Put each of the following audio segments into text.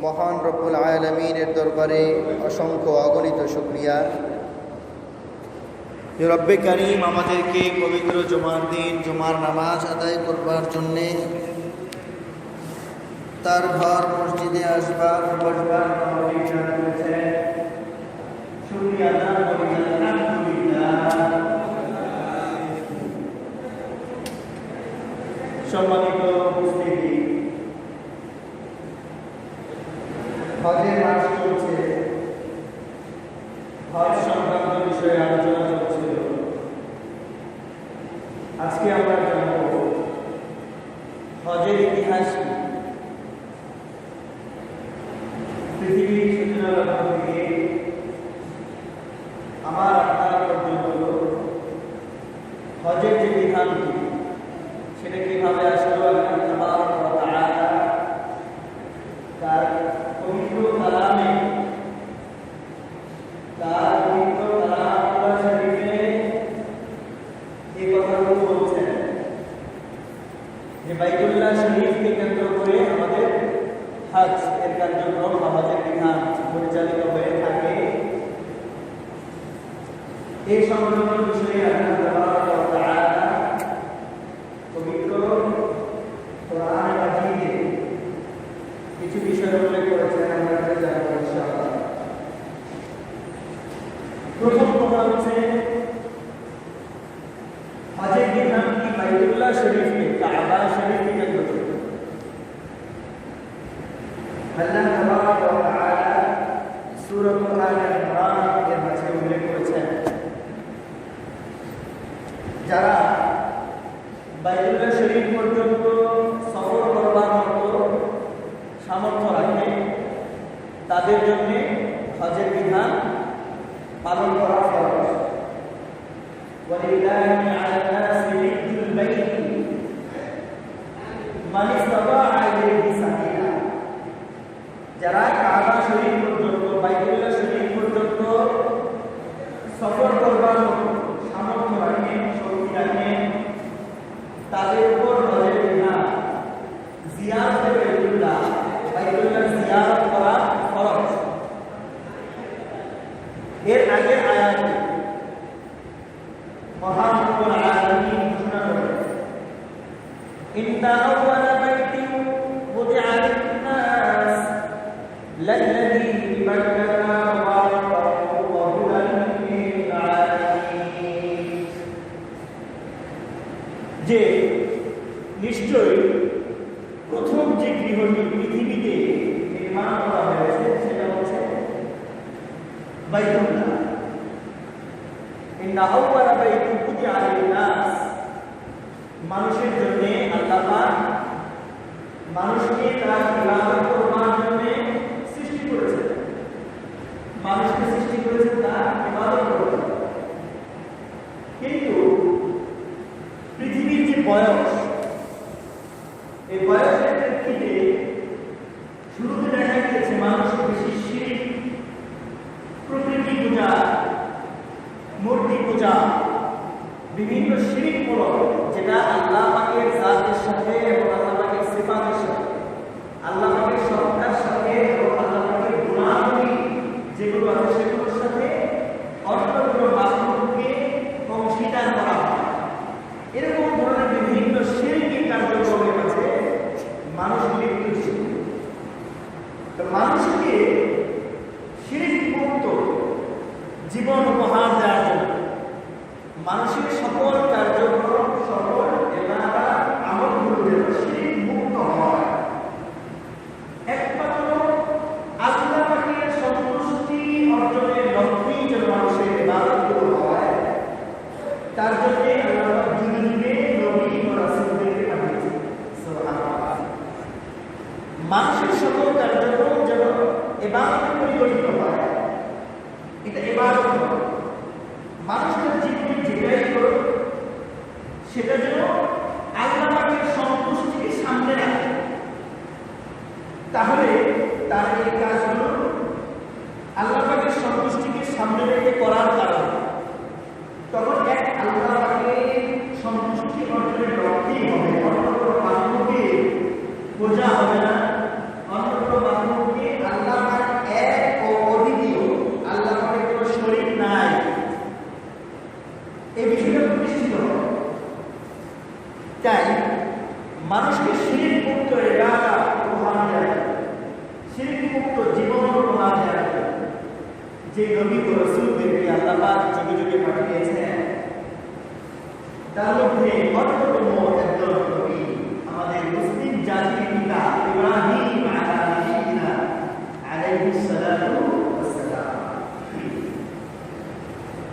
মহান রব্বুল আলামিনের দরবারে অসংখ্য অগণিত শুকরিয়া। রব্বে কারীম আমাদেরকে পবিত্র জুমার দিন জুমার নামাজ আদায় করবার জন্যে, তার ঘর মসজিদে আসবার বসবার তৌফিক দান করেছেন। শুকরিয়া আদায় করি আলহামদুলিল্লাহ। সম্মানিত উপস্থিতি, হজের মাস চলছে, হজ সংক্রান্ত বিষয়ে আলোচনা চলছিল। আজকে আমরা জানব হজের ইতিহাস কি। পৃথিবীর সূচনা লগ্ন থেকে আমার আপনার পর্যন্ত হজের যে বিধানটি, সেটা কিভাবে আসলো আল্লাহ তাবারক ওয়া তাআলা তার পবিত্র কালামে, তার পবিত্র কালামুল্লাহ শরীফে এই কথাগুলো বলছেন যে বাইতুল্লাহ শরীফকে কেন্দ্র করে আমাদের হজ এর কার্যক্রম বা হজের বিধান পরিচালিত হয়ে থাকে। এই সংক্রান্ত বিষয়ে আল্লাহ তাবারক ওয়া তাআলা পবিত্র কোরআন মাজিদে কিছু বিষয় উল্লেখ করেছেন। আমরা জানব ইনশাআল্লাহ। প্রথম কথা হচ্ছে হজের বিধান কি বাইতুল্লাহ শরীফকে, কাবা শরীফকে কেন্দ্র করে। আল্লাহ তাবারক ওয়া তাআলা সূরা আলে ইমরান এর মাঝে উল্লেখ করেছেন, যারা বাইতুল্লাহ শরীফ পর্যন্ত সফর করবার মতো সামর্থ্য রাখে, তাদের জন্য হজের বিধান পালন করা ফরজ। ওয়ালিল্লাহি আলা নাসি হিজ্জুল বাইতি মান ইসতাতাআ ইলাইহি সাবিলা। যারা কাবা শরীফ পর্যন্ত, বাইতুল্লাহ শরীফ পর্যন্ত সফর করবার মতো সামর্থ্য রাখে, শক্তি রাখে, তাদের উপর হজের বিধান জিয়ারত বাইতুল্লাহ, বাইতুল্লাহ জিয়ারত করা ফরজ। এর আগের আয়াতে মহান রব্বুল আলামিন ঘোষণা করেন, ইন্না আউওয়ালা বাইতিন wudi'a লিন-নাস লাল্লাযী বিবাক্কাতা মুবারাকান ওয়া হুদান লিল-আলামিন। যে নিশ্চয়ই প্রথম যে গৃহটি পৃথিবীতে নির্মাণ করা হয়েছে সেটা হচ্ছে বাইতুল্লাহ। ইন্না আউওয়ালা বাইতিন wudi'a লিন-নাস, মানুষের জন্য আল্লাহ পাক মানুষকে তার ইবাদত করবার জন্য সৃষ্টি করেছেন। মানুষকে সৃষ্টি করেছেন তার ইবাদত করবার। কিন্তু পৃথিবীর যে বয়স, এই বয়সের প্রেক্ষিতে শুরুতে দেখা গিয়েছে মানুষ বেশি শিরক, প্রকৃতি পূজা, মূর্তি পূজা, বিভিন্ন শিরকমূলক, যেটা আল্লাহ পাকের জাতের সাথে এবং আল্লাহ পাকের সিফাতের সাথে, আল্লাহ পাকের সত্তার সাথে এবং আল্লাহ পাকের গুণাবলী যেগুলো আছে সেগুলোর সাথে অন্য কোনো মাখলুককে অংশীদার করা হয়। এরকম ধরনের বিভিন্ন শিরকি কার্যক্রমের কাছে মানুষ লিপ্ত ছিল। তো মানুষকে শিরক মুক্ত জীবন উপহার দেওয়ার জন্য মানুষের সকল কার্যক্রম, সকল ইবাদত আমলগুলো যেন শিরক মুক্ত হয়, একমাত্র আল্লাহ পাকের সন্তুষ্টি অর্জনের লক্ষ্যেই যেন মানুষের ইবাদতগুলো হয়, তার জন্য আল্লাহ যুগে যুগে নবী ও রাসূলদেরকে পাঠিয়েছেন। সুবহানাল্লাহ। মানুষের সকল কার্যক্রম যেন ইবাদতে পরিগণিত হয়, এটা ইবাদত নয়। মানুষের জীবনে যেটাই করুক সেটা যেন আল্লাহ পাকের সন্তুষ্টিকে সামনে রাখে, তাহলে তার এই কাজগুলো আল্লাহ পাকের সন্তুষ্টিকে সামনে রেখে করার কারণে তখন এক আল্লাহ পাকের সন্তুষ্টি অর্জনের লক্ষ্যেই হবে। অন্য কোনো মাধ্যমকে বোঝা হবে না, অন্য কোনো মাধ্যমকে যে নবী ও রাসূলদেরকে আল্লাহ পাক যুগে যুগে পাঠিয়েছেন তার মধ্যে অন্যতম একজন নবী আমাদের মুসলিম জাতির পিতা ইব্রাহিম আলাইহিস সালাতু ওয়াস সালাম।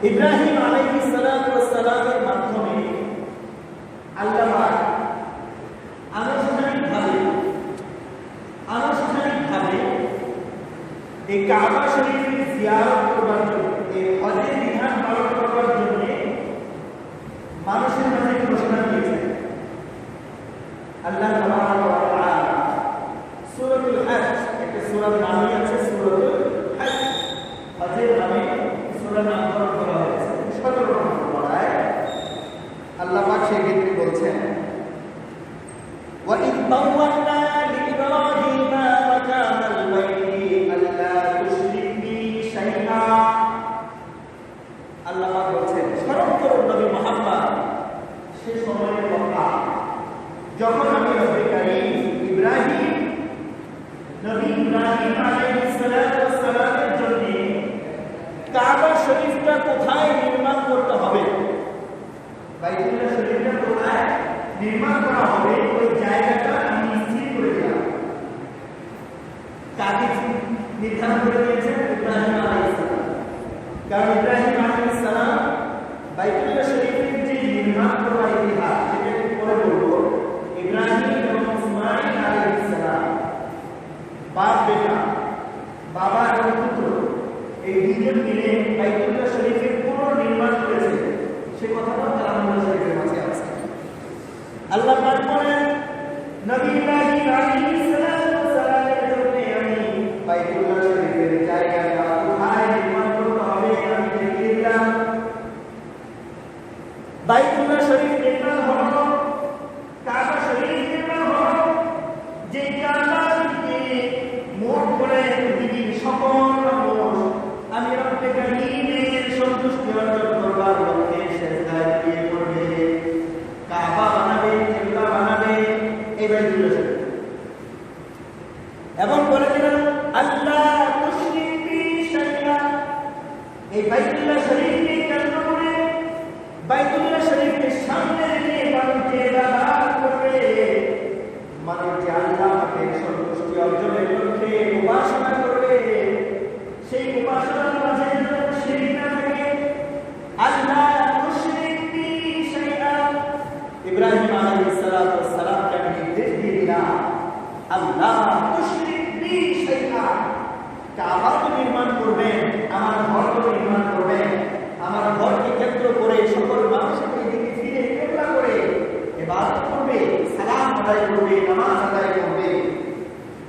ইব্রাহিম আলাইহিস সালাতু ওয়াস সালামের মাধ্যমে আল্লাহ পাক আনুষ্ঠানিকভাবে এই কাবা শরীফের জিয়ারত করার জন্য, এই হজের বিধান পালন করার জন্য মানুষের মাঝে ঘোষণা দিয়েছেন। আল্লাহ তাবারাক ওয়া তাআলা সূরাতুল হজ, একটা সূরার নামই আছে সূরাতুল হজ, হজের নামে সূরা নামকরণ করা হয়েছে। 17 নম্বর পারায় আল্লাহ পাক সেই ক্ষেত্রে বলছেন وَإِذْ بَوَّأْنَا لِإِبْرَاهِيمَ مَكَانَ الْبَيْتِ أَلَّا تُشْرِكْ بِي شَيْئًا। আল্লাহ পাক বলছেন, স্মরণ করুন নবী মুহাম্মদ সে সময়ের কথা যখন আমি নবী করিম নবী ইব্রাহিম আলাইহিস সালাতু ওয়াস সালামের জন্য কাবা শরীফটা কোথায় নির্মাণ করতে হবে, বাইতুল্লাহ শরীফটা কোথায় নির্মাণ করা হবে, ওই জায়গাটা আমি স্থির করে দিলাম। কাকে নির্ধারণ করে দিয়েছেন? ইব্রাহিম আলাইহিস সালাম। কারণ ইব্রাহিম আলাইহিস সালাম বাইতুল্লাহ শরীফের যে নির্মাণ করার ইতিহাস সেটা একটু পরে বলবো। ইব্রাহিম এবং ইসমাঈল আলাইহিস সালাম বাপ বেটা, বাবা এবং পুত্র, এই দুজন মিলে বাইতুল্লাহ শরীফের পুনর্নির্মাণ করেছে। সে কথাটাও কালামুল্লাহ শরীফের মাঝে আছে। আল্লাহ পাক বলেন, নবী ইব্রাহিম আলাইহিস সালামের জন্য আমি বাইতুল্লাহ শরীফের জায়গাটা কোথায় নির্মাণ করতে হবে আমি দেখিয়ে দিলাম। বাইতুল্লাহ শরীফ নির্মাণ হলো, কাবা শরীফ নির্মাণ হলো, যে কাবাকে মোট করে পৃথিবীর সকল মানুষ আমি রব্বে কারীমের সন্তুষ্টি অর্জন করবার লক্ষ্যে সেজদায় গিয়ে পড়বে, কাবা বানাবে, কিবলা বানাবে এই বাইতুল্লাহ শরীফ। এবং বলে দিলেন আল্লাহ তুশরিক বি শাইআ। এই বাইতুল্লাহ শরীফকে কেন্দ্র করে বাইতুল্লাহ শরীফকে সামনে রেখে মানুষ যে ইবাদত করবে, মানুষ যে আল্লাহকে সন্তুষ্টি অর্জনের লক্ষ্যে উপাসনা করবে, সেই উপাসনার মাঝে যেন শিরক না থাকে। আল্লাহ তুশরিক বি শাইআ। ইব্রাহিম আলাইহিস সালাতু ওয়াস সালামকে আমি নির্দেশ দিয়ে দিলাম, আল্লাহ তুশরিক বি শাইআ। কাবা তো নির্মাণ করবেন, আমার ঘর তো নির্মাণ করবেন, আমার ঘরকে কেন্দ্র করে সকল মানুষের দিকে ফিরে কিবলা করে ইবাদত করবে, সালাম আদায় করবে, নামাজ আদায় করবে।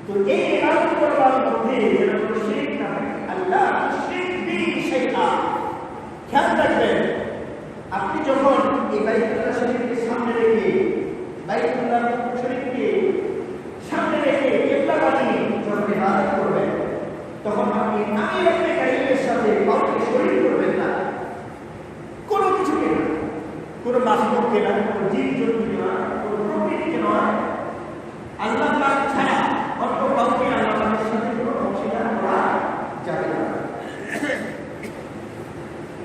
তো এই ইবাদত করার মধ্যে যেন কোনো শিরক না থাকে। আল্লাহ তুশরিক বি শাইআ। খেয়াল রাখবেন, আপনি যখন এই বাইতুল্লাহ শরীফকে সামনে রেখে, বাইতুল্লাহ শরীফকে সামনে রেখে কিবলা বানিয়ে যখন ইবাদত করবেন, তখন আপনি আমি রব্বে কারীমের সাথে কাউকে শরীক করবেন না। কোনো কিছুকে না, কোনো মাখলুককে না, কোনো জীবজন্তুকে না, কোনো প্রকৃতিকে নয়, আল্লাহ পাক ছাড়া অন্য কাউকে আল্লাহ পাকের সাথে কোনো অংশীদার করা যাবে না।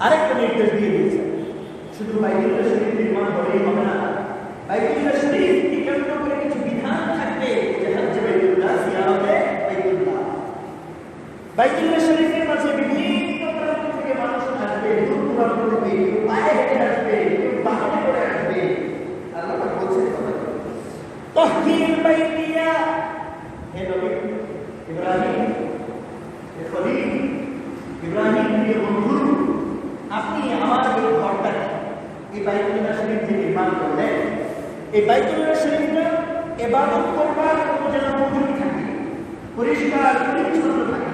আরেকটা নির্দেশ দিয়ে দিয়েছেন, শুধু বাইতুল্লাহ শরীফ নির্মাণ হলেই হবে না, বাইতুল্লাহ শরীফকে কেন্দ্র করে কিছু বিধান থাকবে, যে হজ্জে বাইতুল্লাহ, জিয়ারতে বাইতুল্লাহ। বাইতুল্লাহ শরীফের মাঝে বিভিন্ন প্রান্ত থেকে মানুষ আসবে, দূর দূরান্ত থেকে কেউ পায়ে হেঁটে আসবে, কেউ বাহনে করে আসবে। আল্লাহ পাক বলছেন তাহহির বাইতিয়া। হে নবী ইব্রাহিম, হে খলিল ইব্রাহিম, প্রিয় বন্ধু, আপনি আমার এই ঘরটাকে, এই বাইতুল্লাহ শরীফ যে নির্মাণ করলেন, এই বাইতুল্লাহ শরীফটা ইবাদত করবার কোনো যেন উপযোগী থাকে, পরিষ্কার পরিচ্ছন্ন থাকে,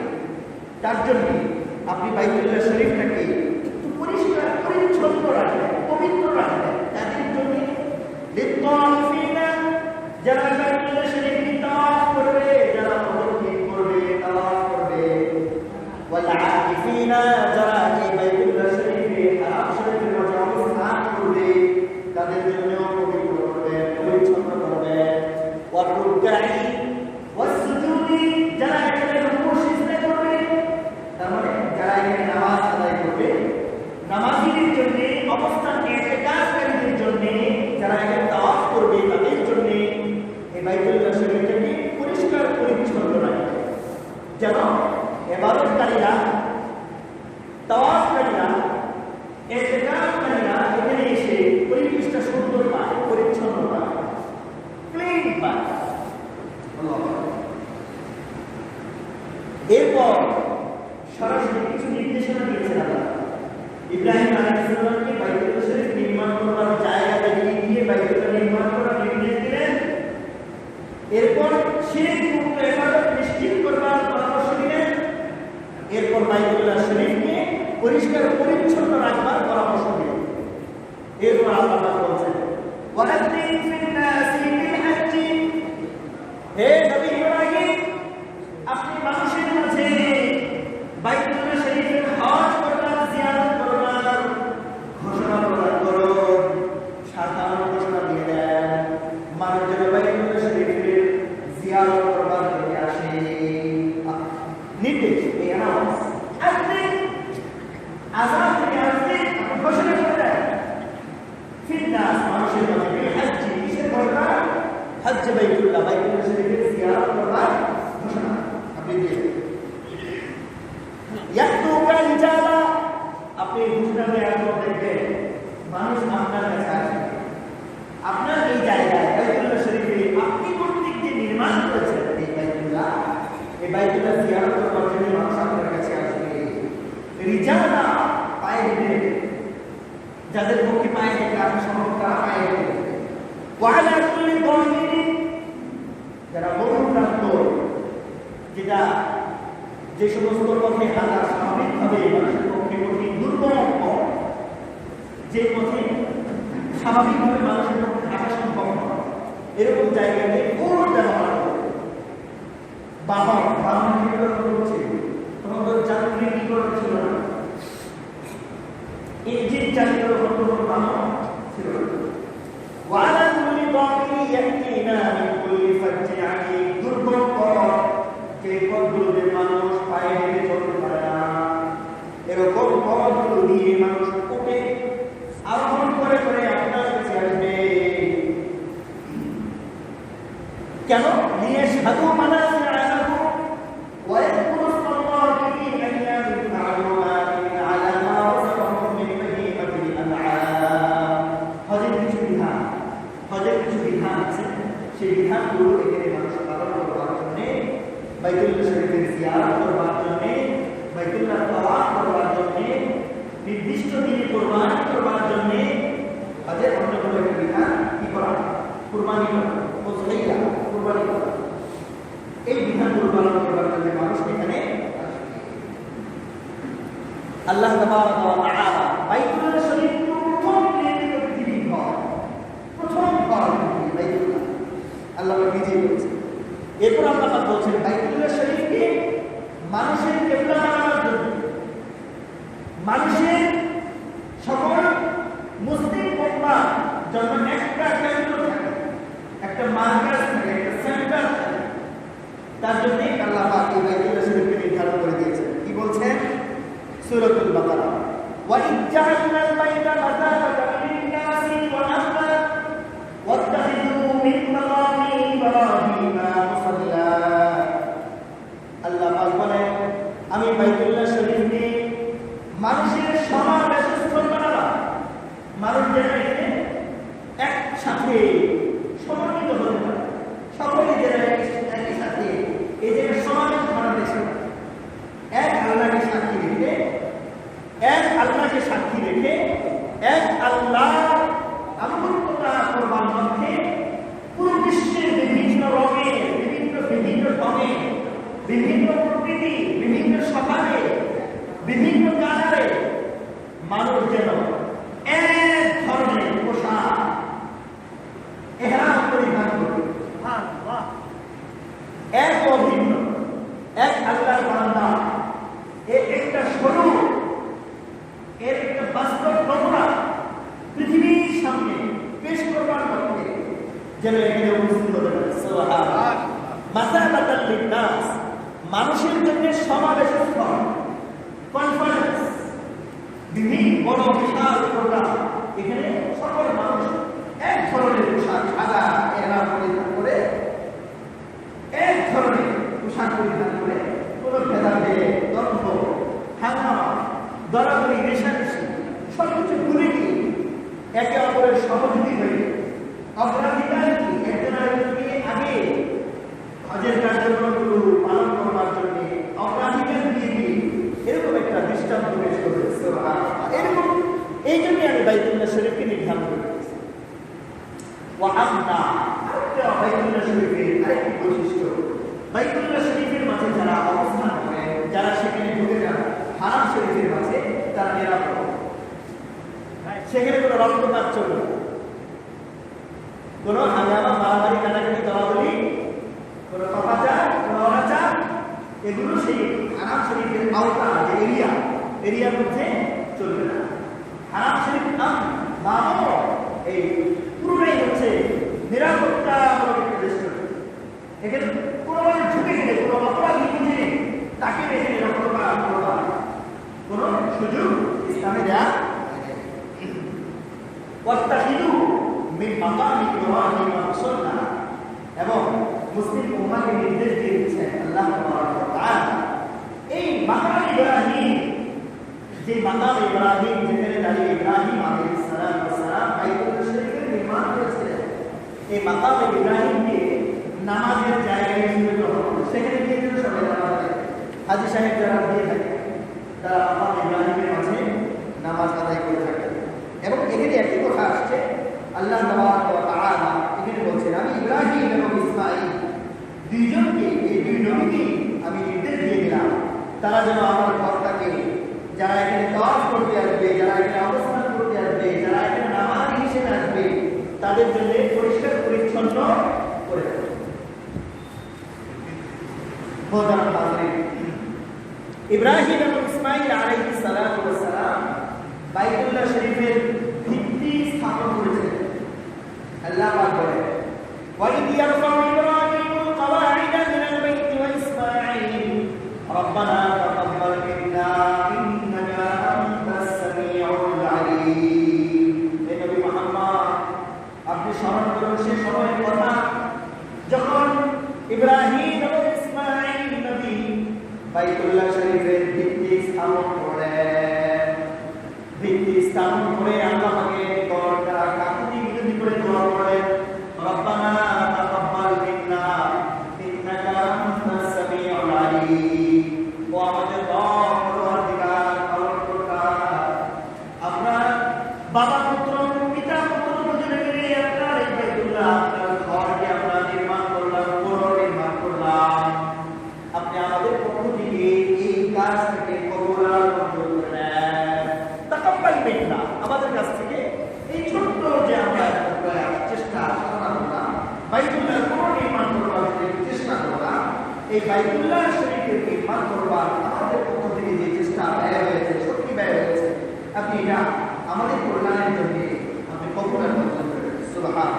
তার জন্য আপনি বাইতুল্লাহ শরীফটাকে একটু পরিষ্কার পরিচ্ছন্ন রাখবেন, পবিত্র রাখবেন। তাদের জন্য যারা বাইতুল্লাহ শরীফকে তাওয়াফ করবে, যারা মুতাওয়াফ করবে, তাওয়াফ করবে, ওয়াল আকিফিনা, যারা এই বাইতুল্লাহ শরীফে হারাম শরীফের মাঝে অবস্থান করবে, তাদের জন্য পবিত্র করবে, পরিচ্ছন্ন করবে। ওয়াল রুকআই ওয়াস সুজুদি, যারা এখানে রুকু সিজদা করবে, তার মানে যারা এখানে যেন ইবাদতকারীরা, তাওয়াফকারীরা, ইতিকাফকারীরা এখানে এসে পরিবেশটা সুন্দর পায়, পরিচ্ছন্ন পায়, ক্লিন পায়। এরপর সরাসরি কিছু নির্দেশনা দিয়েছেন আল্লাহ। ইব্রাহিম আলাইহিস সালামকে বাইতুল শরীফ নির্মাণ করার জায়গা দেখিয়ে দিয়ে বাইতুল্লাহ নির্মাণ করার নির্দেশ দিলেন। এরপর শিরক মুক্ত ইবাদত নিশ্চিত করবার পরামর্শ দিলেন। এরপর বাইতুল্লাহ শরীফকে পরিষ্কার পরিচ্ছন্ন রাখবার পরামর্শ দিলেন। এরপর আল্লাহ বলছেন, ওয়ালাদিন ফিন নাসি বিল হজ্জ, হে নবী ইব্রাহিম, আপনি মানুষের মাঝে বাইতুল্লাহ শরীফের হজ করবার, জিয়ারত করবার ঘোষণা প্রদান করুন, সাধারণ ঘোষণা দিয়ে দেন, মানুষ যেন বাইতুল্লাহ শরীফের জিয়ারত করবার জন্য আসে। নির্দেশ, এই অ্যানাউন্স আপনি আজাদ থেকে আসতে ঘোষণা করে দেন। ফিটনাস মানুষের মাঝে বিল হজ্জ, কিসের ঘোষণা? হজ্জ বাইতুল্লাহ, বাইতুল্লাহ শরীফের জিয়ারত করবার ঘোষণা আপনি দিয়ে দেন। আপনি ঘোষণা দেওয়ার দেখবেন মানুষ আপনার কাছে আসবে। আপনার এই জায়গায় বাইতুল্লাহ শরীফে আপনি কর্তৃক যে নির্মাণ করেছেন এই বাইতুল্লাহ জিয়ারত করবার জন্য মানুষ আপনার কাছে আসবে। রিজালা, পায়ে হেঁটে, যাদের পক্ষে পায়ে হেঁটে আসা সম্ভব তারা পায়ে হেঁটে, ওয়ালা কুল্লি দামিরিন, যারা বহুপ্রান্ত, যেটা যে সমস্ত পথে হাঁটা স্বাভাবিকভাবে মানুষের পক্ষে কঠিন, দুর্গম পথ, যে পথে স্বাভাবিকভাবে মানুষের পক্ষে হাঁটা সম্ভব নয়, এরকম জায়গাতে কোন ব্যবহার করে বাহন করছে, তোমাদের যাত্রী কি ছিল না, ইঞ্জিন চালিত বাহন ছিল না। ওয়ালা কুল্লি দামিরিন ইয়াতিনা মিন কুল্লি ফাজ্জিন আমিক, দুর্গম পথ, যে পথগুলোতে মানুষ পায়ে হেঁটে চলতে পারে না, এরকম পথগুলো দিয়ে মানুষ উঠে আরোহণ করে করে আপনার কাছে আসবে। কেন? নিয়ে সাধু মানাসি আলাহু ওয়া ইয়াকুরুল্লাহ ফি আইয়ামিন মা'লুমাতিন আলা মা রাযাকাহুম মিন বাহিমাতিল আন'আম। হজের কিছু বিধান আছে, সেই বিধানগুলো এখানে মানুষ পালন করবার জন্য, বাইতুল্লাহ শরীফের জিয়ারত করবার জন্য, বাইতুল্লাহ তাওয়াফ করবার জন্য, নির্দিষ্ট দিনে কুরবানি করবার জন্য, হজের অন্যতম একটা বিধান কি করা? কুরবানি করা, উযহিয়া, কুরবানি করা। এই বিধানগুলো পালন করবার জন্য মানুষ এখানে আল্লাহ তাবারক ওয়া তাআলা বাইতুল্লাহ শরীফ প্রথম পৃথিবীর ঘর, প্রথম ঘর বাইতুল্লাহ, আল্লাহ নিজেই বলছেন। এরপর আল্লাহ বলছেন বাইতুল্লাহ শরীফকে মানুষের কিবলা বানানোর জন্য, মানুষের সকল মুসলিম উম্মাহর জন্য একটা কেন্দ্র থাকে, একটা মার্কাজ থাকে, একটা সেন্টার থাকে। তার জন্য আল্লাহ পাক এই বাইতুল্লাহ শরীফকে নির্ধারণ করে দিয়েছেন। কি বলছেন? সূরাতুল বাকারা, ওয়া ইজ্জালনাল বাইতা মাযাবাতান লিন-নাসি ওয়া আমনা ওয়াত্তাখিযু মিন মাকামি ইব্রাহিমা মুসাল্লা। আল্লাহ পাক বলেন, আমি বাইতুল্লাহ শরীফকে মানুষের সমাবেশস্থল বানালাম, মানুষ যেন এখানে একসাথে সমন্বিত হতে পারে, সকলে যেন একই সাথে এই জায়গায় সমাবেশ বানাতে পারে। এক আল্লাহকে সাক্ষী রেখে, এক আল্লাহ আনুগত্যতা করবার মধ্যে পুরো বিশ্বের বিভিন্ন রঙে, বিভিন্ন ঢঙে, বিভিন্ন প্রকৃতি, বিভিন্ন স্বভাবে, বিভিন্ন কালারে মানুষ যেন এক ধরনের পোশাক ইহরাম পরিধান করবে, এক অভিন্ন, এক আল্লাহর বান্দা, এর একটা স্বরূপ, এর একটা বাস্তব নমুনা পৃথিবীর সামনে পেশ করবার মধ্যে যেন এখানে উপস্থিত হতে পারে। সুবহানাল্লাহ। মাসাবাতাল লিন-নাস, মানুষের জন্য সমাবেশস্থল, কনফারেন্স, বিভিন্ন বড় বিশাল প্রোগ্রাম, এখানে সকল মানুষ এক ধরনের পোশাক, সাদা ইহরাম পরিধান করে, এক ধরনের পোশাক পরিধান করে, কোনো দরাদরি রেশারেশি সবকিছু ভুলে গিয়ে একে অপরের সহযোগী হয়ে অগ্রাধিকার কি একজন আরেকজনকে আগে হজের কার্যক্রমগুলো পালন করবার জন্য অগ্রাধিকার দিয়ে দিয়ে এরকম একটা দৃষ্টান্ত পেশ করেছে। এরকম এই জন্য আমি বাইতুল্লাহ শরীফকে নির্ধারণ করেছি। বাইতুল্লাহ শরীফের আরেকটি বৈশিষ্ট্য, বাইতুল্লাহ শরীফের মাঝে যারা অবস্থান করে, যারা সেখানে ঢুকে যান, হারাম শরীফের মাঝে তারা নিরাপদ, সেখানে কোনো রক্তপাত চলবে না, কোনো হাঙ্গামা মারামারি কাটাকাটি দলাদলি, কোনো পাপাচার, কোনো অনাচার, এগুলো সেই হারাম শরীফের আওতা যে এরিয়ার মধ্যে চলবে না। হারাম শরীফ নামও এই পুরোটাই হচ্ছে নিরাপত্তামূলক একটা দেশ। এখানে কোনো মানুষ ঢুকে গেলে কোনো অপরাধী বুঝে তাকে এখানে নিরাপত্তা করবার কোনো সুযোগ ইসলামে দেয়া এবং মুসলিম উম্মাহকে নির্দেশ দিয়ে দিচ্ছেন আল্লাহ তাআলা এই মাকাম ইব্রাহিম, যে মাকাম ইব্রাহিম যেখানে দাঁড়িয়ে ইব্রাহিম আলাইহিস সালাম বাইতুল্লাহ শরীফের নির্মাণ করেছিলেন, এই মাকাম ইব্রাহিমকে নামাজের জায়গা হিসেবে গ্রহণ করে সেখানে গিয়ে সবাই নামাজ পড়ে। হাজী সাহেব যারা দিয়ে থাকে তারা মাকাম ইব্রাহিমের মাঝে নামাজ আদায় করে থাকে। এবং এখানে একই কথা আসছে, আল্লাহ তাআলা এখানে বলছেন আমি ইব্রাহিম এবং ইসমাঈল দুইজনকে, এই দুই নবীকে আমি নির্দেশ দিয়ে দিলাম তারা যেন আমার ঘরটাকে, যারা এখানে তওয়াফ করতে আসবে, যারা এখানে অবস্থান করতে আসবে, যারা এখানে নামাজি হিসেবে আসবে, তাদের জন্য পরিষ্কার পরিচ্ছন্ন করে দেবে। ইব্রাহিম এবং ইসমাঈল আলাইহিস সালাম বাইতুল্লাহ শরীফের ভিত্তি স্থাপন করেছিলেন। আল্লাহ পাক বলেন وَإِذْ يَرْفَعُ إِبْرَاهِيمُ الْقَوَاعِدَ مِنَ الْبَيْتِ وَإِسْمَاعِيلُ رَبَّنَا تَقَبَّلْ مِنَّا إِنَّكَ أَنْتَ السَّمِيعُ الْعَلِيمُ। হে নবী মুহাম্মদ, আপনি স্মরণ করুন সে সময়ের কথা যখন ইব্রাহিম এবং ইসমাঈল নবী বাইতুল্লাহ শরীফের ভিত্তি স্থাপন করেন। ভিত্তি স্থাপন করে আল্লাহ পাকে তারা কাকুতি বিনতি করে দোয়া করেন, রব্বানা তাকাব্বাল মিন্না ইন্নাকা আনতাস সামিউল আলিম। ও আমাদের রব পরওয়ারদিগার, পালনকর্তা, আমরা বাবা পুত্র পিতা পুত্র দুজনে মিলে আপনার এই বাইতুল্লাহ, আপনার ঘরকে আমরা নির্মাণ করলাম, পুনর্নির্মাণ করলাম। আপনি আমাদের পক্ষ থেকে এই কাজটাকে কবুল আর মঞ্জুর করে নেন। তাকাব্বাল মিন্না, আমাদের কাছ থেকে এই ছোট্ট যে আমরা চেষ্টা করলাম বাইতুল্লাহ পুনর্নির্মাণ করবার চেষ্টা করলাম, এই বাইতুল্লাহ শরীফের নির্মাণ করবার আমাদের পক্ষ থেকে যে চেষ্টা ব্যয় হয়েছে, শক্তি ব্যয় হয়েছে, আপনি এটা আমাদের কল্যাণের জন্য আপনি কবুল আর মঞ্জুর করেন। সুবহানাল্লাহ।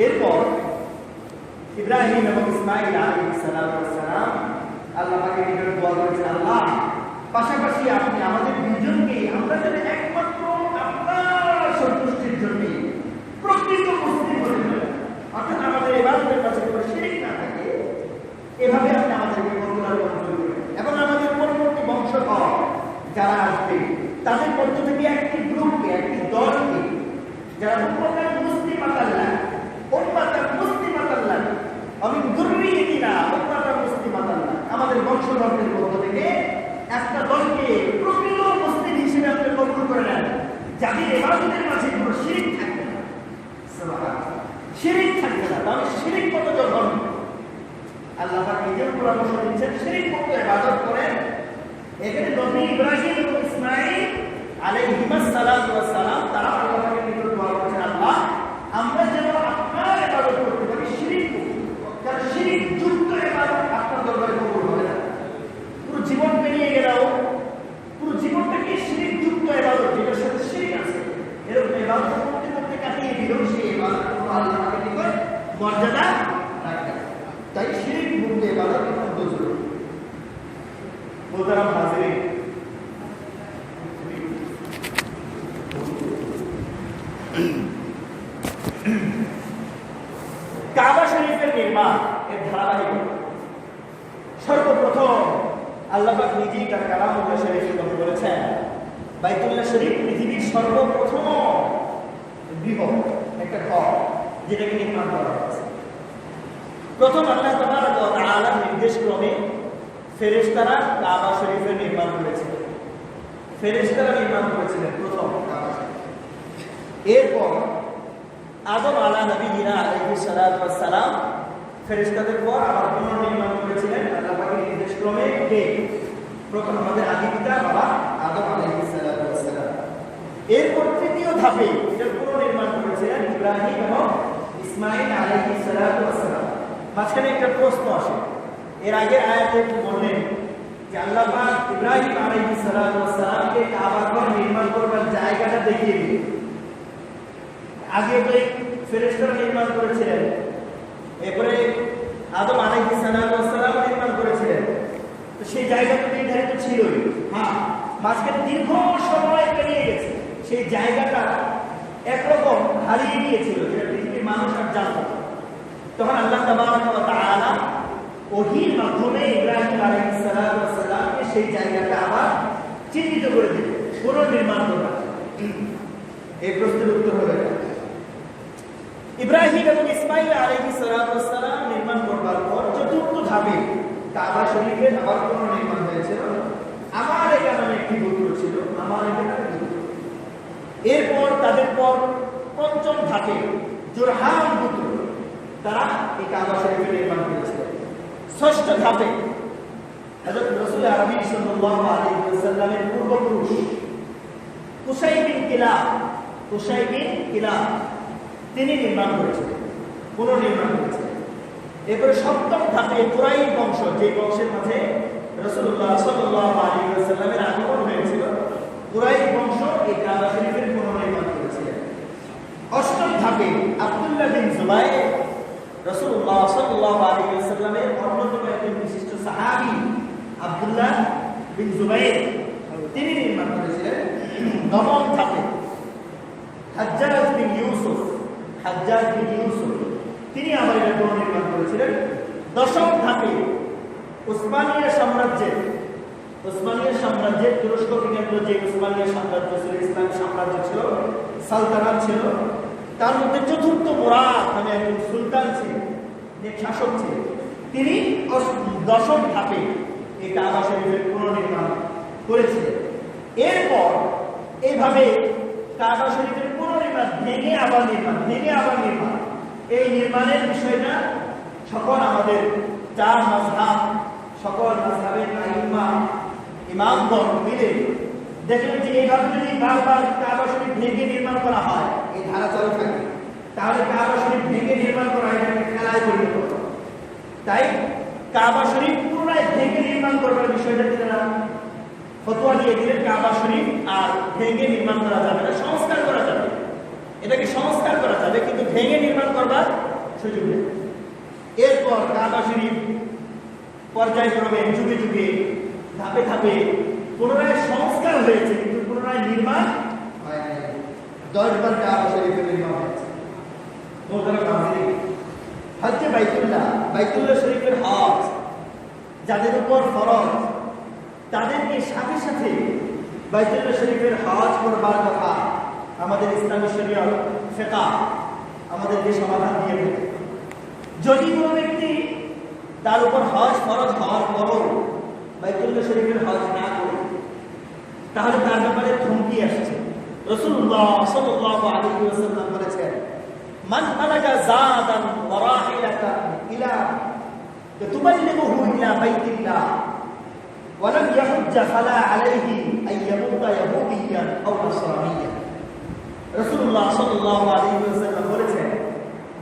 এরপর ইব্রাহিম এবং ইসমাঈল আলাইহিস সালাম আল্লাহ পাকে নিকট দোয়া করেছেন, আল্লাহ পাশাপাশি আপনি আমাদের দুজনকে আমরা যেন একমাত্র আপনার সন্তুষ্টির জন্য প্রকৃত মুসলিম হতে পারি, অর্থাৎ আমাদের ইবাদতের কাছে কোনো শিরক না থাকে, এভাবে আপনি আমাদেরকে কবুল আর মঞ্জুর করেন। এবং আমাদের পরবর্তী বংশধর যারা আসবে তাদের মধ্য থেকে একটি গ্রুপকে, একটি দলকে, যারা উম্মাতান মুসলিমাতাল্লাহ, উম্মাতান মুসলিমাতাল্লাহ, আমি যুররিয়াতিনা উম্মাতান মুসলিমাতাল্লাহ, আমাদের বংশধরদের মধ্য থেকে একটা দলকে প্রকৃত মুসলিম হিসেবে আপনি কবুল করে নেন, যাদের ইবাদতের মাঝে কোনো শিরক থাকবে না। সুবহানাল্লাহ, শিরক থাকবে না। তাহলে শিরক কত যখন আল্লাহ পাক নিজের পরামর্শ দিচ্ছেন শিরক মুক্ত ইবাদত করেন। এখানে নবী ইব্রাহিম এবং ইসমাঈল আলাইহিস সালাম তারা আল্লাহ পাকের নিকট দোয়া করেছেন, আল্লাহ আমরা যেন আপনার ইবাদত করতে পারি শিরক মুক্ত, কারণ শিরক যুক্ত ইবাদত আপনার দরবারে কবুল হবে না। পুরো জীবন পেরিয়ে গেলেও পুরো জীবনটাকে শিরক যুক্ত ইবাদত, যেটার সাথে শিরক আছে, এরকম ইবাদত করতে করতে কাটিয়ে দিলেও সেই ইবাদত আল্লাহ পাকের নিকট মর্যাদা রাখবে না। তাই শিরক মুক্ত ইবাদত অত্যন্ত জরুরি। মোহতারাম হাজিরিন, কাবা শরীফের নির্মাণ এর ধারাবাহিকতা সর্বপ্রথম আল্লাহ পাক নিজেই তার কালামুল্লাহ শরীফের কথা বলেছেন, বাইতুল্লাহ শরীফ পৃথিবীর সর্বপ্রথম বৃহৎ একটা ঘর যেটাকে নির্মাণ করা হয়েছে। প্রথম আল্লাহ তাবারক ওয়া তাআলার নির্দেশ ক্রমে ফেরেশতারা কাবা শরীফের নির্মাণ করেছিলেন। ফেরেশতারা নির্মাণ করেছিলেন প্রথম কাবা শরীফ। এরপর আদম নবীনা আলাইহিস সালাতু ওয়াস সালাম ফেরেশতাদের পর আবার পুনর্নির্মাণ করেছিলেন আল্লাহ পাকের নির্দেশ ক্রমে। কে? প্রথম আমাদের আদি পিতা বাবা আদম আলাইহিস সালাতু ওয়াস সালাম। এরপর তৃতীয় ধাপে এটা পুনর্নির্মাণ করেছিলেন ইব্রাহিম এবং ইসমাঈল আলাইহিস সালাতু ওয়াস সালাম। মাঝখানে একটা প্রশ্ন আসে, এর আগের আয়াতে বললেন যে আল্লাহ পাক ইব্রাহিম আলাইহিস সালাতু ওয়াস সালামকে কাবা ঘর নির্মাণ করবার জায়গাটা দেখিয়ে দিলেন। আগে তো ফেরেশতারা নির্মাণ করেছিলেন, এরপরে আদম আলাইহিস সালাতু ওয়াস সালাম নির্মাণ করেছিলেন, তো সেই জায়গাটা নির্ধারিত ছিলই। হ্যাঁ, মাঝখানে দীর্ঘ সময় পেরিয়ে গেছে, সেই জায়গাটা একরকম হারিয়ে গিয়েছিল, যেটা পৃথিবীর মানুষ আর জানত না। তখন আল্লাহ তাবারক ওয়া তাআলা ওহীর মাধ্যমে ইব্রাহিম আলাইহিস সালাতু ওয়াস সালামকে সেই জায়গাটা আবার চিহ্নিত করে দিলেন, পুনর্নির্মাণ করবেন। এই প্রশ্নের উত্তর হলো ইব্রাহিম এবং ইসমাঈল আলাইহিস সালাতু ওয়াস সালাম নির্মাণ করবার পর চতুর্থ ধাপে কাবা শরীফের আবার পুনর্নির্মাণ হয়েছিল। আমার এখানে একটি গোত্র ছিল, আমার এখানে গোত্র। এরপর তাদের পর পঞ্চম ধাপে জুরহাম গোত্র, তারা এই কাবা শরীফের নির্মাণ করেছিল। ষষ্ঠ ধাপে হযরত রাসূল আরবি সাল্লাল্লাহু আলাইহি ওয়াসাল্লামের পূর্বপুরুষ কুসাই বিন কিলাব তিনি নির্মাণ করেছিলেন, পুনর্নির্মাণ করেছিলেন। এরপরে সপ্তম ধাপে কুরাইশ বংশ, যে বংশের মাঝে রাসূলুল্লাহ সাল্লাল্লাহু আলাইহি ওয়াসাল্লামের আগমন হয়েছিল, কুরাইশ বংশ এই কাবা শরীফের পুনর্নির্মাণ করেছিলেন। অষ্টম ধাপে আব্দুল্লাহ বিন জুবাইর, রাসূলুল্লাহ সাল্লাল্লাহু আলাইহি ওয়াসাল্লামের অন্যতম একজন বিশিষ্ট সাহাবী আব্দুল্লাহ বিন জুবাইর, তিনি নির্মাণ করেছিলেন। নবম ধাপে হাজ্জাজ বিন ইউসুফ, তিনি আবার এটা পুনর্নির্মাণ করেছিলেন। দশম ধাপে উসমানিয়া সাম্রাজ্যের তুরস্ককে কেন্দ্র যে উসমানিয়া সাম্রাজ্য ছিল, ইসলামী সাম্রাজ্য ছিল, সালতানাত ছিল, তার মধ্যে চতুর্থ মুরাদ নামে একজন সুলতান ছিলেন, শাসক ছিলেন। তিনি দশম ধাপে এই কাবা শরীফের পুনর্নির্মাণ করেছিলেন। এরপর এইভাবে কাবা শরীফের পুনর্নির্মাণ, ভেঙে আবার নির্মাণ, এই নির্মাণের বিষয়টা সকল আমাদের চার মাযহাব, সকল মাযহাবের ইমামগণ মিলে দেখলেন যে এইভাবে যদি বারবার কাবা শরীফ ভেঙে নির্মাণ করা হয়, এই ধারা চালু থাকে, তাহলে কাবা শরীফ ভেঙে নির্মাণ করা এটাকে খেলায় পরিণত হবে। তাই কাবা শরীফ পুনরায় ভেঙে নির্মাণ করবার বিষয়টা তারা ফতোয়া দিয়ে দিলেন, কাবা শরীফ আর ভেঙে নির্মাণ করা যাবে না, সংস্কার করা যাবে, এটাকে সংস্কার করা যাবে, কিন্তু ভেঙে নির্মাণ করবার সুযোগ নেই। এরপর কাবা শরীফ পর্যায়ক্রমে যুগে যুগে ধাপে ধাপে পুনরায় সংস্কার হয়েছে, কিন্তু পুনরায় নির্মাণ হয় নাই। 10 বার কাবা শরীফের নির্মাণ হয়েছে। হজ্জে বাইতুল্লাহ শরীফের হজ যাদের উপর ফরজ, তাদেরকে সাথে সাথে বাইতুল্লাহ শরীফের হজ করবার কথা আমাদের ইসলামী শরীয়ত ফিকহ আমাদেরকে সমাধান দিয়ে দেয়। যদি কোনো ব্যক্তি তার উপর হজ ফরজ হওয়ার পরও বাইতুল্লাহ শরীফের হজ না করে, তাহলে তার ব্যাপারে থমকি আসছে। রাসূলুল্লাহ সাল্লাল্লাহু আলাইহি ওয়াসাল্লাম বলেছেন, মান মালাকা যাদান ওয়া রাহিলাতান ইলা তুবাল্লিগুহু ইলা বাইতিল্লাহ ওয়া লাম ইয়াহুজ্জ ফালা আলাইহি আন ইয়ামুতা ইয়াহুদিয়ান আও নাসরানিয়ান। রাসূলুল্লাহ সাল্লাল্লাহু আলাইহি ওয়াসাল্লাম বলেছেন,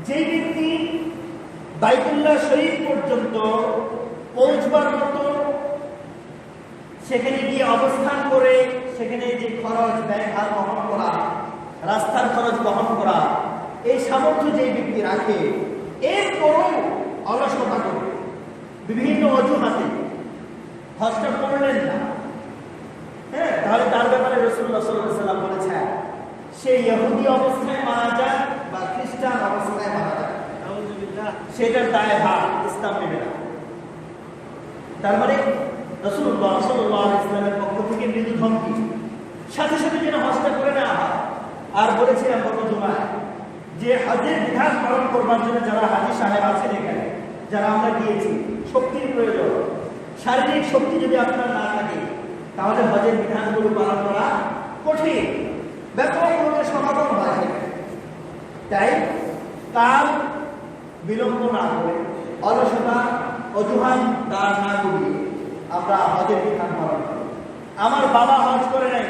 যে ব্যক্তি বাইতুল্লাহ শরীফ পর্যন্ত পৌঁছবার মতো সেখানে গিয়ে অবস্থান করে সেখানে যে খরচ ব্যয়ভার বহন করা, রাস্তার খরচ বহন করা, এই সামর্থ্য যে ব্যক্তি রাখে, এরপরও অলসতা করে বিভিন্ন অজুহাতে হজটা করলেন না, হ্যাঁ, তাহলে তার ব্যাপারে রাসূলুল্লাহ সাল্লাল্লাহু আলাইহি ওয়াসাল্লাম বলেছেন, সে ইহুদি অবস্থায় মারা যাক বা খ্রিস্টান অবস্থায় মারা যাক, সেটার দায়ভার ইসলাম নেবে না। তার মানে রাসূলুল্লাহ সাল্লাল্লাহু আলাইহি ওয়াসাল্লামের পক্ষ থেকে মৃদু ধমকি, সাথে সাথে যেন হজটা করে নেওয়া হয়। আর বলেছিলাম গত জুমায় যে হজের বিধান পালন করবার জন্য যারা হাজী সাহেব আছেন এখানে, যারা আমরা গিয়েছি, শক্তির প্রয়োজন। শারীরিক শক্তি যদি আপনার না থাকে তাহলে হজের বিধানগুলো পালন করা কঠিন, ব্যাপক লোকের সমাগম হয়। তাই কাল বিলম্ব না করে, অলসতা অজুহাত দাঁড় না করিয়ে আমরা হজের বিধান পালন করি। আমার বাবা হজ করে নাই,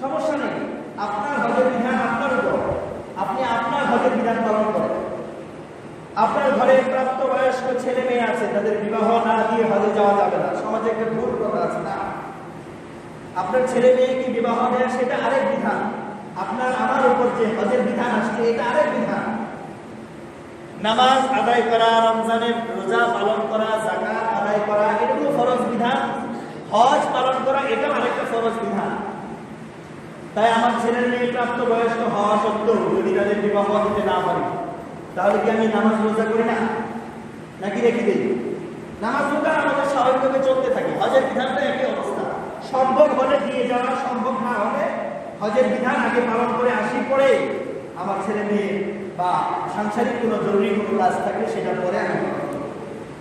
সমস্যা নেই, আপনার হজের বিধান আপনার উপর, আপনি আপনার হজের বিধান পালন করেন। আপনার ঘরে প্রাপ্তবয়স্ক ছেলে মেয়ে আছে, তাদের বিবাহ না দিয়ে হজে যাওয়া যাবে না, সমাজে একটা ভুল কথা আছে না। আপনার ছেলে মেয়েকে বিবাহ দেয় সেটা আরেক বিধান, আপনার আমার উপর যে হজের বিধান আসছে এটা আরেক বিধান। নামাজ আদায় করা, রমজানের রোজা পালন করা, যাকাত আদায় করা, এগুলো ফরজ বিধান। হজ পালন করা এটাও আরেকটা ফরজ বিধান। তাই আমার ছেলের মেয়ে প্রাপ্তবয়স্ক হওয়া সত্ত্বেও যদি তাদের বিবাহ দিতে না পারি, তাহলে কি আমি নামাজ রোজা করি না, নাকি রেখে দিই? নামাজ রোজা আমাদের স্বাভাবিকভাবে চলতে থাকে। হজের বিধানটা একই অবস্থা, সম্ভব হলে দিয়ে যাওয়া, সম্ভব না হলে হজের বিধান আগে পালন করে আসি, পরে আমার ছেলে মেয়ে বা সাংসারিক কোনো জরুরি কোনো কাজ থাকলে সেটা পরে আমি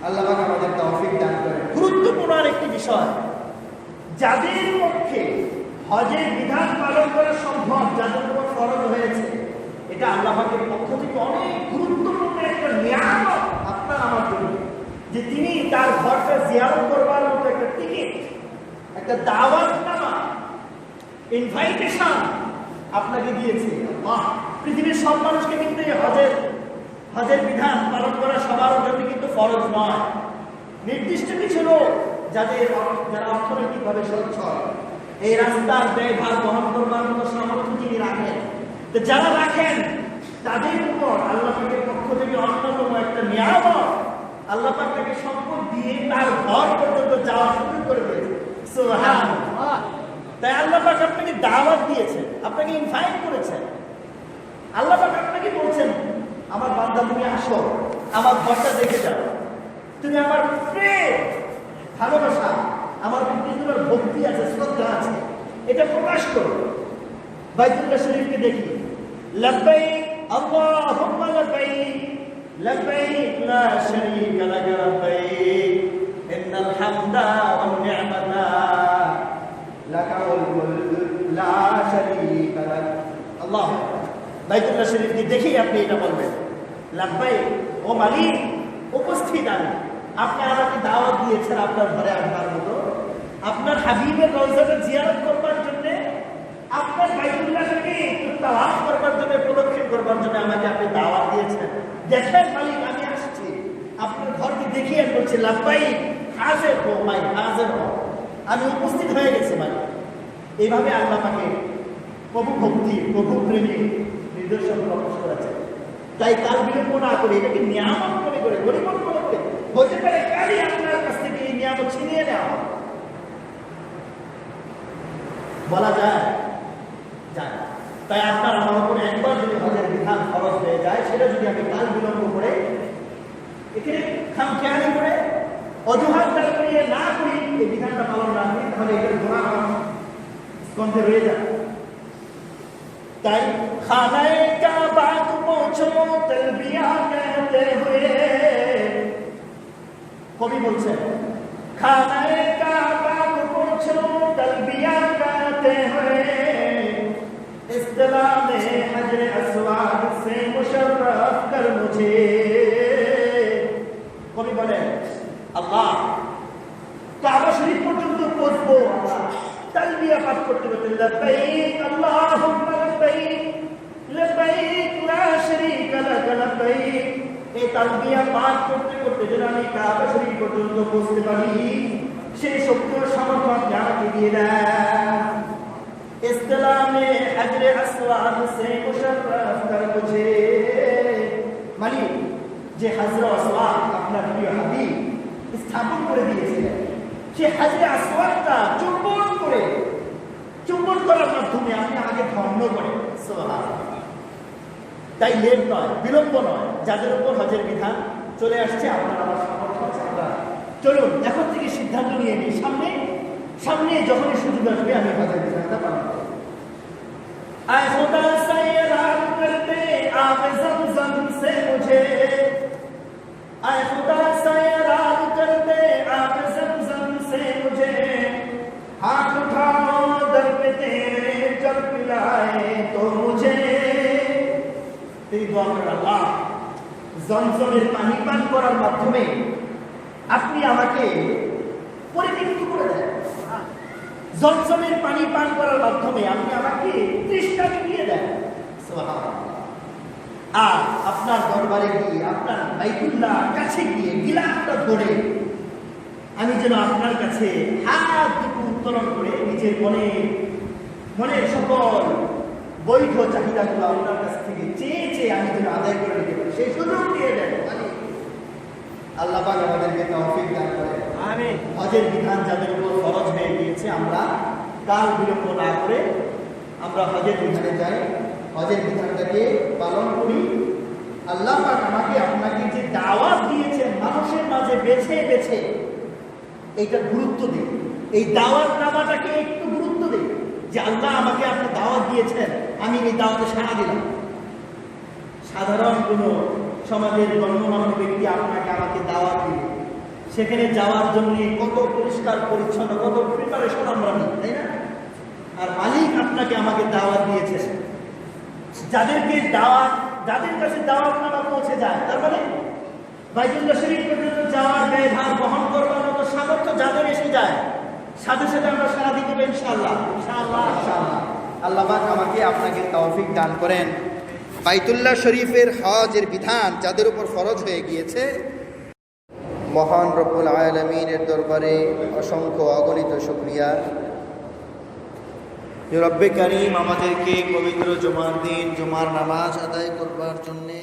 আল্লাহ পাক আমাদের তৌফিক দান করেন। গুরুত্বপূর্ণ আরেকটি বিষয়, যাদের পক্ষে হজের বিধান পালন করা সম্ভব, যাদের উপর ফরজ হয়েছে, এটা আল্লাহ পাকের পক্ষ থেকে অনেক গুরুত্বপূর্ণ একটা নিয়ামত আপনার আমার জন্য, যে তিনি তার ঘরটা জিয়ারত করবার মতো একটা টিকিট, একটা দাওয়াতনামা, ইনভাইটেশন আপনাকে দিয়েছে আল্লাহ। পৃথিবীর সব মানুষকে কিন্তু এই হজের বিধান পালন করা সবার জন্য কিন্তু ফরজ নয়। নির্দিষ্ট কিছু লোক যারা অর্থনৈতিকভাবে সচ্ছল, এই রাস্তার ব্যয়ভার বহন করবার মতো সামর্থ্য যিনি রাখেন, তো যারা রাখেন তাদের উপর আল্লাহ পাকের পক্ষ থেকে অন্যতম একটা নিয়ামত, আল্লাহ পাক তাকে সম্পদ দিয়ে তার ঘর পর্যন্ত যাওয়ার সুযোগ করে দিয়েছে। সুবহানাল্লাহ। তাই আল্লাহ পাক আপনাকে দাওয়াত দিয়েছেন, আপনাকে ইনভাইট করেছেন। আল্লাহ পাক আপনাকে বলছেন, আমার বান্দা তুমি আসো, আমার ঘরটা দেখে যাও, তুমি আমার প্রেম ভালোবাসা, আমার প্রতি তোমার ভক্তি আছে, শ্রদ্ধা আছে, এটা প্রকাশ করো। বাইতুল্লাহ শরীফকে দেখি, লাব্বাইক আল্লাহুম্মা লাব্বাইক লাব্বাইক লা শারীকা লাক লাব্বাইক ইন্নাল হামদা ওয়ান নি'মাতা লাকা ওয়াল মুলক লা শারীকা লাক। আল্লাহ, বাইতুল্লাহ শরীফকে দেখি আপনি এটা বলবেন, লাব্বাইক, ও মালিক উপস্থিত আমি, আপনি আমাকে দাওয়াত দিয়েছেন আপনার ঘরে আসবার মতো, আপনার হাবিবের রওজাটা জিয়ারত করবার জন্য, আপনার বাইতুল্লাহকে একটু তাওয়াফ করবার জন্য, প্রদক্ষিণ করবার জন্য আমাকে আপনি দাওয়াত দিয়েছেন। দেখেন মালিক, আমি আসছি, আপনার ঘরকে দেখিয়ে বলছি লাব্বাইক, হাজির হো ভাই, হাজির হো, আমি উপস্থিত হয়ে গেছি মালিক। এইভাবে আল্লাহ পাকে প্রভু ভক্তি, প্রভু প্রেমী নিদর্শন প্রকাশ করেছে। তাই কাল বিলম্ব না করে এটাকে নিয়ামত মনে করে, গরিবত মনে করে, হতে পারে কালই আপনার কাছ থেকে এই নিয়ামত ছিনিয়ে নেওয়া বলা যায়। তাই আপনার আমার উপর একবার যদি হজের বিধান খরচ হয়ে যায়, সেটা যদি আমি কাল বিলম্ব করে, এখানে খামখেয়ালি করে, অজুহাত দাঁড় করিয়ে না করি, এই বিধানটা পালন না করি, তাহলে এটার গুনাহ আমার স্কন্ধে রয়ে যায়। তাই খানায়ে কাবা পৌঁছো তালবিয়া कहते हुए, কবি বলছেন, খানায়ে কাবা পৌঁছো তালবিয়া कहते हुए इस्तिलाम हजर अस्वाद से मुशर्रफ कर मुझे। কবি বলেন, আল্লাহ কাবা শরীফ পর্যন্ত পৌঁছবো, তালবিয়া পাঠ করতে করতে, লব্বাইক আল্লাহুম্মা লব্বাইক লব্বাইক লা শারীকা লাক লব্বাইক, এই তালবিয়া পাঠ করতে করতে যদি আমি কাবা শরীফ পর্যন্ত পৌঁছতে পারি, সেই শক্তি ও সামর্থ্য আপনি আমাকে দিয়ে দেন। ইসলামে হজরে আসওয়াদ সে মুশাররফ কর মুঝে, মানে যে হজরে আসওয়াদ আপনার প্রিয় হাবিব স্থাপন করে দিয়েছিলেন, সে হজরে আসওয়াদটা চুম্বন করার মাধ্যমে আপনি আগে ধন্য করেন। সুবহানাল্লাহ। তাই লেট নয়, বিলম্ব নয়, যাদের উপর হজের বিধান চলে আসছে, আপনার আমার সামর্থ্য আছে, আমরা চলুন এখন থেকে সিদ্ধান্ত নিয়ে নিই, সামনে সামনে যখনই সুযোগ আসবে আমি হজের বিধানটা পালন করব। आए खुदा सैराब कर दे आब ज़मज़म से मुझे, आए खुदा सैराब कर दे आब ज़मज़म से मुझे, हाथ उठाओ दर पे तेरे जब पिलाए तो मुझे। तेरी दुआ कर अल्लाह জমজমের পানি পান করার মাধ্যমে আপনি আমাকে পরিতৃপ্ত করে দেন। জমজমের পানি পান করার মাধ্যমে আপনি আমাকে তৃষ্ণা মিটিয়ে দেন। সুবহানাল্লাহ। আর আপনার দরবারে গিয়ে আপনার বাইতুল্লাহ কাছে গিয়ে গিলাফটা ধরে আমি যেন আপনার কাছে হাত দুটো উত্তোলন করে নিজের মনের সকল বৈধ চাহিদাগুলো আপনার কাছ থেকে চেয়ে চেয়ে আমি যেন আদায় করে নিতে পারি, সেই সুযোগ দিয়ে দেন। আল্লাহ পাক আমাদেরকে তৌফিক দান করেন। আমিন। হজের বিধান যাদের উপর ফরজ হয়ে গিয়েছে আমরা কাল বিলম্ব না করে আমরা হজের বিধানে যাই, হজের বিধানটাকে পালন করি। আল্লাহ পাক আমাকে আপনাকে যে দাওয়াত দিয়েছেন মানুষের মাঝে বেছে বেছে, এইটা গুরুত্ব দিই। এই দাওয়াত নামাটাকে একটু গুরুত্ব দিই যে আল্লাহ আমাকে আপনি দাওয়াত দিয়েছেন, আমি এই দাওয়াতে সাড়া দিলাম। সাধারণ কোনো সমাজের গণ্যমান্য ব্যক্তি আপনাকে আমাকে দাওয়াত দিবে, সেখানে যাওয়ার জন্য কত পরিষ্কার পরিচ্ছন্ন কত প্রিপারেশন আমরা নিই, তাই না? আর মালিক আপনাকে আমাকে দাওয়াত দিয়েছে, যাদের কাছে দাওয়াত নামা পৌঁছে যায়, তার মানে বাইতুল্লাহ শরীফ পর্যন্ত যাওয়ার ব্যয়ভার বহন করবার মতো সামর্থ্য যাদের এসে যায়, সাথে সাথে আমরা সারা দিতে পারি ইনশাআল্লাহ। ইনশাআল্লাহ ইনশাআল্লাহ আল্লাহ পাক আমাকে আপনাকে তৌফিক দান করেন। বাইতুল্লাহ শরীফের হজের বিধান যাদের উপর ফরজ হয়ে গিয়েছে, মহান রব্বুল আলামিনের দরবারে অসংখ্য অগণিত শুকরিয়া। রব্বে কারীম আমাদেরকে পবিত্র জুমার দিন জুমার নামাজ আদায় করবার জন্যে